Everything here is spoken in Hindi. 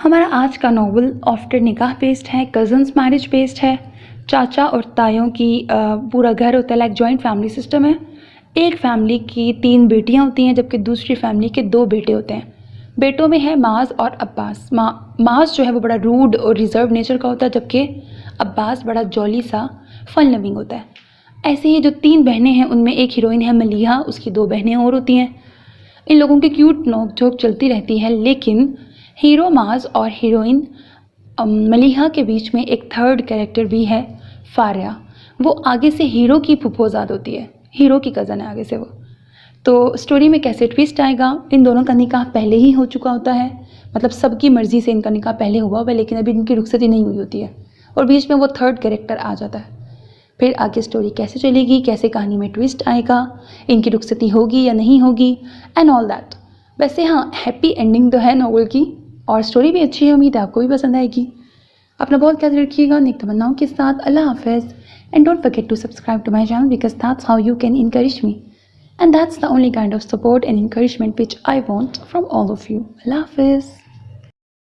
हमारा आज का नॉवल आफ्टर निकाह बेस्ड है, कज़न्स मैरिज बेस्ड है। चाचा और तायों की पूरा घर होता है, लाइक जॉइंट फैमिली सिस्टम है। एक फैमिली की 3 बेटियां होती हैं जबकि दूसरी फैमिली के 2 बेटे होते हैं। बेटों में है माज और अब्बास। माज जो है वो बड़ा रूड और रिजर्व नेचर का होता है, जबकि अब्बास बड़ा जॉली सा फन लविंग होता है। ऐसे ही जो 3 बहनें हैं उनमें एक हीरोइन है मलीहा, उसकी 2 बहनें और होती हैं। इन लोगों की क्यूट नोक-झोंक चलती रहती है, लेकिन हीरो माज और हीरोइन मलीहा के बीच में एक थर्ड कैरेक्टर भी है, फारिया। वो आगे से हीरो की फुफोजाद होती है, हीरो की कज़न है आगे से वो। तो स्टोरी में कैसे ट्विस्ट आएगा, इन दोनों का निकाह पहले ही हो चुका होता है, मतलब सबकी मर्ज़ी से इनका निकाह पहले हुआ हुआ है, लेकिन अभी इनकी रुखसती नहीं हुई होती है और बीच में वो थर्ड कैरेक्टर आ जाता है। फिर आगे स्टोरी कैसे चलेगी, कैसे कहानी में ट्विस्ट आएगा, इनकी रुखसती होगी या नहीं होगी, एंड ऑल दैट। वैसे हाँ, हैप्पी एंडिंग तो है नॉवल की और स्टोरी भी अच्छी है, उम्मीद है आपको भी पसंद आएगी। अपना बहुत ख्याल रखिएगा, नेक तमन्नाओं के साथ। अल्लाह हाफिज़ and don't forget to subscribe to my channel because that's how you can encourage me and that's the only kind of support and encouragement which I want from all of you. Allah Hafiz.